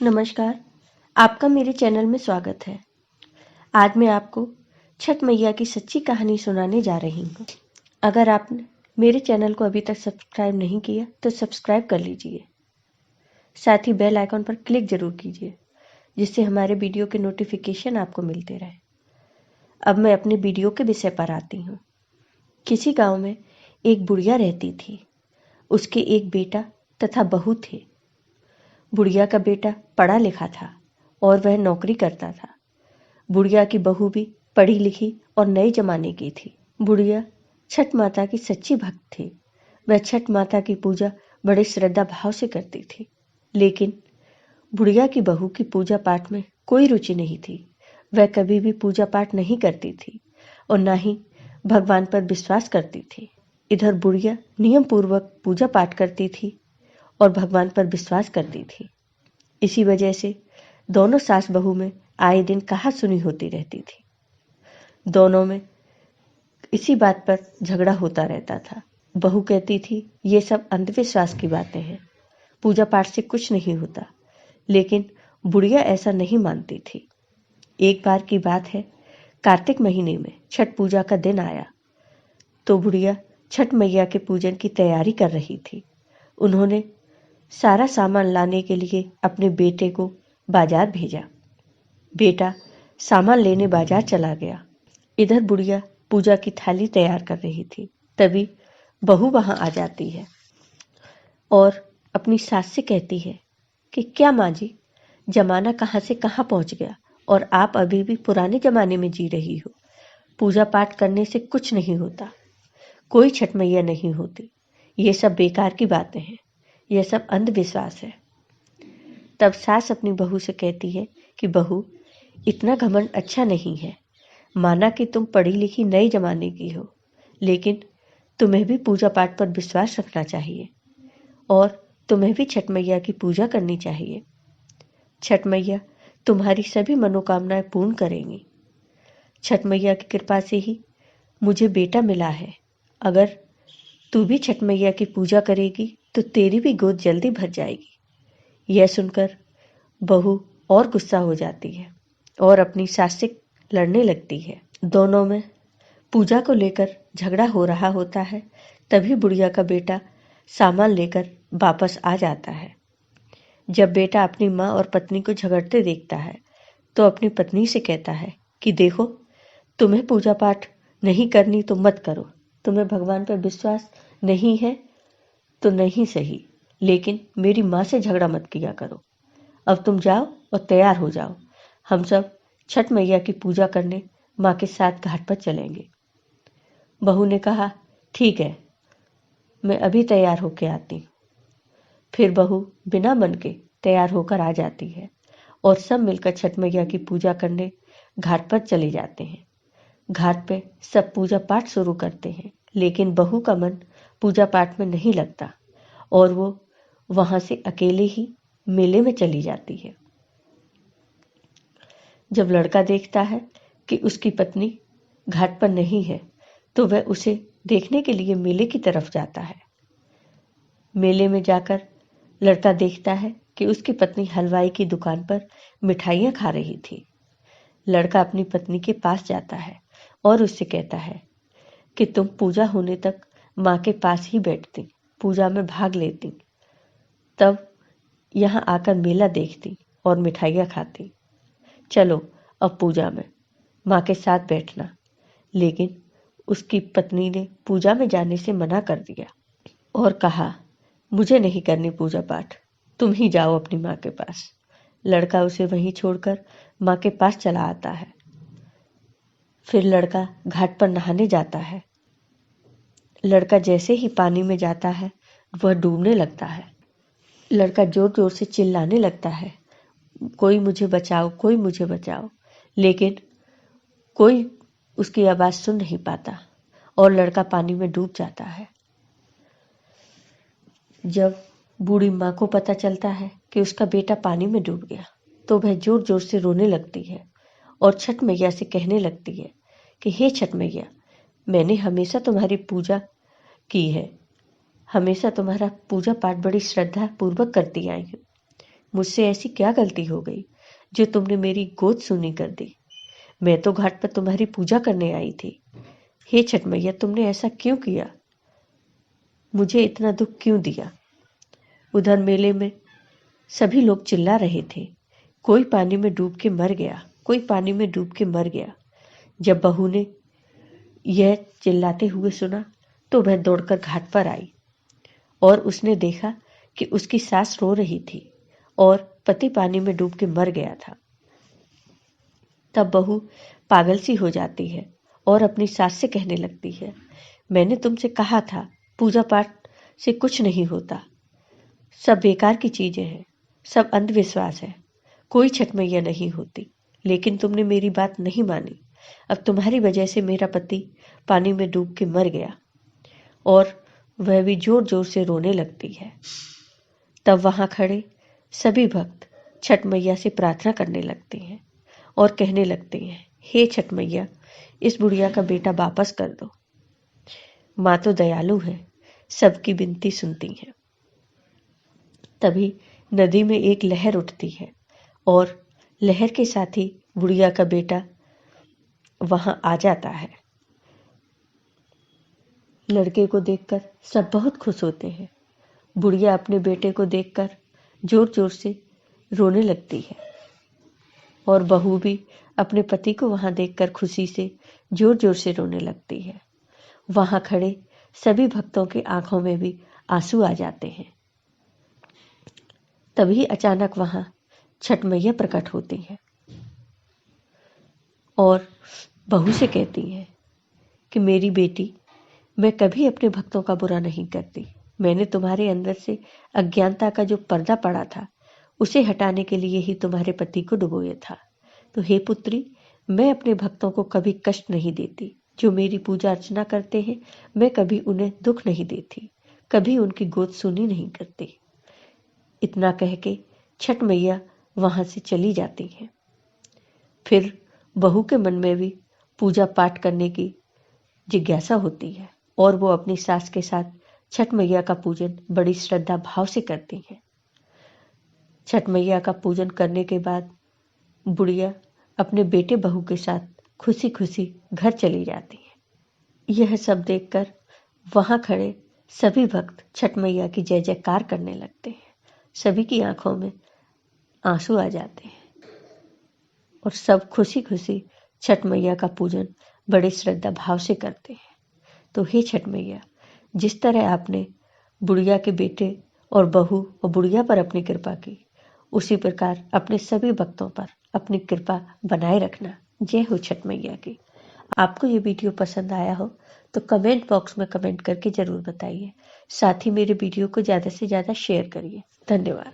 नमस्कार, आपका मेरे चैनल में स्वागत है। आज मैं आपको छठ मैया की सच्ची कहानी सुनाने जा रही हूँ। अगर आपने मेरे चैनल को अभी तक सब्सक्राइब नहीं किया तो सब्सक्राइब कर लीजिए। साथ ही बेल आइकॉन पर क्लिक जरूर कीजिए, जिससे हमारे वीडियो के नोटिफिकेशन आपको मिलते रहे। अब मैं अपने वीडियो के विषय पर आती हूँ। किसी गांव में एक बुढ़िया रहती थी। उसके एक बेटा तथा बहू थे। बुढ़िया का बेटा पढ़ा लिखा था और वह नौकरी करता था। बुढ़िया की बहू भी पढ़ी लिखी और नए जमाने की थी। बुढ़िया छठ माता की सच्ची भक्त थी। वह छठ माता की पूजा बड़े श्रद्धा भाव से करती थी। लेकिन बुढ़िया की बहू की पूजा पाठ में कोई रुचि नहीं थी। वह कभी भी पूजा पाठ नहीं करती थी और न ही भगवान पर विश्वास करती थी। इधर बुढ़िया नियम पूर्वक पूजा पाठ करती थी और भगवान पर विश्वास करती थी। इसी वजह से दोनों सास बहू में आए दिन कहासुनी होती रहती थी। दोनों में इसी बात पर झगड़ा होता रहता था। बहू कहती थी ये सब अंधविश्वास की बातें हैं, पूजा पाठ से कुछ नहीं होता। लेकिन बुढ़िया ऐसा नहीं मानती थी। एक बार की बात है, कार्तिक महीने में छठ पूजा का दिन आया तो बुढ़िया छठ मैया के पूजन की तैयारी कर रही थी। उन्होंने सारा सामान लाने के लिए अपने बेटे को बाजार भेजा। बेटा सामान लेने बाजार चला गया। इधर बुढ़िया पूजा की थाली तैयार कर रही थी। तभी बहू वहां आ जाती है और अपनी सास से कहती है कि क्या माँ जी, जमाना कहाँ से कहाँ पहुंच गया और आप अभी भी पुराने जमाने में जी रही हो। पूजा पाठ करने से कुछ नहीं होता, कोई छठ मैया नहीं होती। ये सब बेकार की बातें हैं, यह सब अंधविश्वास है। तब सास अपनी बहू से कहती है कि बहू, इतना घमंड अच्छा नहीं है। माना कि तुम पढ़ी लिखी नए जमाने की हो, लेकिन तुम्हें भी पूजा पाठ पर विश्वास रखना चाहिए और तुम्हें भी छठ मैया की पूजा करनी चाहिए। छठ मैया तुम्हारी सभी मनोकामनाएं पूर्ण करेंगी। छठ मैया की कृपा से ही मुझे बेटा मिला है। अगर तू भी छठ मैया की पूजा करेगी तो तेरी भी गोद जल्दी भर जाएगी। यह सुनकर बहू और गुस्सा हो जाती है और अपनी सास से लड़ने लगती है। दोनों में पूजा को लेकर झगड़ा हो रहा होता है। तभी बुढ़िया का बेटा सामान लेकर वापस आ जाता है। जब बेटा अपनी माँ और पत्नी को झगड़ते देखता है तो अपनी पत्नी से कहता है कि देखो, तुम्हें पूजा पाठ नहीं करनी तो मत करो, तुम्हें भगवान पर विश्वास नहीं है तो नहीं सही, लेकिन मेरी माँ से झगड़ा मत किया करो। अब तुम जाओ और तैयार हो जाओ, हम सब छठ मैया की पूजा करने माँ के साथ घाट पर चलेंगे। बहू ने कहा ठीक है, मैं अभी तैयार होके आती हूँ। फिर बहू बिना मन के तैयार होकर आ जाती है और सब मिलकर छठ मैया की पूजा करने घाट पर चले जाते हैं। घाट पे सब पूजा पाठ शुरू करते हैं, लेकिन बहू का मन पूजा पाठ में नहीं लगता और वो वहां से अकेले ही मेले में चली जाती है। जब लड़का देखता है कि उसकी पत्नी घाट पर नहीं है तो वह उसे देखने के लिए मेले की तरफ जाता है। मेले में जाकर लड़का देखता है कि उसकी पत्नी हलवाई की दुकान पर मिठाइयाँ खा रही थी। लड़का अपनी पत्नी के पास जाता है और उससे कहता है कि तुम पूजा होने तक माँ के पास ही बैठती, पूजा में भाग लेती, तब यहाँ आकर मेला देखती और मिठाइयाँ खाती। चलो अब पूजा में माँ के साथ बैठना। लेकिन उसकी पत्नी ने पूजा में जाने से मना कर दिया और कहा मुझे नहीं करनी पूजा पाठ, तुम ही जाओ अपनी माँ के पास। लड़का उसे वहीं छोड़कर माँ के पास चला आता है। फिर लड़का घाट पर नहाने जाता है। लड़का जैसे ही पानी में जाता है वह डूबने लगता है। लड़का जोर जोर से चिल्लाने लगता है, कोई मुझे बचाओ, कोई मुझे बचाओ। लेकिन कोई उसकी आवाज सुन नहीं पाता और लड़का पानी में डूब जाता है। जब बूढ़ी माँ को पता चलता है कि उसका बेटा पानी में डूब गया तो वह जोर जोर से रोने लगती है और छठ मैया से कहने लगती है कि हे छठ मैया, मैंने हमेशा तुम्हारी पूजा की है, हमेशा तुम्हारा पूजा पाठ बड़ी श्रद्धा पूर्वक करती आई हूँ। मुझसे ऐसी क्या गलती हो गई जो तुमने मेरी गोद सूनी कर दी? मैं तो घाट पर तुम्हारी पूजा करने आई थी। हे छठ मैया, तुमने ऐसा क्यों किया? मुझे इतना दुख क्यों दिया? उधर मेले में सभी लोग चिल्ला रहे थे, कोई पानी में डूब के मर गया, कोई पानी में डूब के मर गया। जब बहू ने यह चिल्लाते हुए सुना तो वह दौड़कर घाट पर आई और उसने देखा कि उसकी सास रो रही थी और पति पानी में डूब के मर गया था। तब बहू पागल सी हो जाती है और अपनी सास से कहने लगती है, मैंने तुमसे कहा था पूजा पाठ से कुछ नहीं होता, सब बेकार की चीजें हैं, सब अंधविश्वास है, कोई छठ मैया नहीं होती। लेकिन तुमने मेरी बात नहीं मानी। अब तुम्हारी वजह से मेरा पति पानी में डूब के मर गया और वह भी जोर जोर से रोने लगती है। तब वहां खड़े सभी भक्त छठ मैया से प्रार्थना करने लगते हैं और कहने लगते हैं, हे छठ मैया, इस बुढ़िया का बेटा वापस कर दो। माँ तो दयालु है, सबकी विनती सुनती है। तभी नदी में एक लहर उठती है और लहर के साथ ही बुढ़िया का बेटा वहां आ जाता है। लड़के को देखकर सब बहुत खुश होते हैं। बुढ़िया अपने बेटे को देखकर जोर जोर से रोने लगती है और बहू भी अपने पति को वहां देखकर खुशी से जोर जोर से रोने लगती है। वहां खड़े सभी भक्तों की आंखों में भी आंसू आ जाते हैं। तभी अचानक वहां छठ मैया प्रकट होती है और बहू से कहती है कि मेरी बेटी, मैं कभी अपने भक्तों का बुरा नहीं करती। मैंने तुम्हारे अंदर से अज्ञानता का जो पर्दा पड़ा था उसे हटाने के लिए ही तुम्हारे पति को डुबोया था। तो हे पुत्री, मैं अपने भक्तों को कभी कष्ट नहीं देती। जो मेरी पूजा अर्चना करते हैं मैं कभी उन्हें दुख नहीं देती, कभी उनकी गोद सुनी नहीं करती। इतना कह के छठ मैया वहां से चली जाती है। फिर बहू के मन में भी पूजा पाठ करने की जिज्ञासा होती है और वो अपनी सास के साथ छठ मैया का पूजन बड़ी श्रद्धा भाव से करती है। छठ मैया का पूजन करने के बाद बुढ़िया अपने बेटे बहू के साथ खुशी खुशी घर चली जाती है। यह सब देखकर वहां खड़े सभी भक्त छठ मैया की जय जयकार करने लगते हैं। सभी की आंखों में आंसू आ जाते हैं और सब खुशी खुशी छठ मैया का पूजन बड़े श्रद्धा भाव से करते हैं। तो हे छठ मैया, जिस तरह आपने बुढ़िया के बेटे और बहू और बुढ़िया पर अपनी कृपा की, उसी प्रकार अपने सभी भक्तों पर अपनी कृपा बनाए रखना। जय हो छठ मैया की। आपको ये वीडियो पसंद आया हो तो कमेंट बॉक्स में कमेंट करके जरूर बताइए। साथ ही मेरे वीडियो को ज़्यादा से ज़्यादा शेयर करिए। धन्यवाद।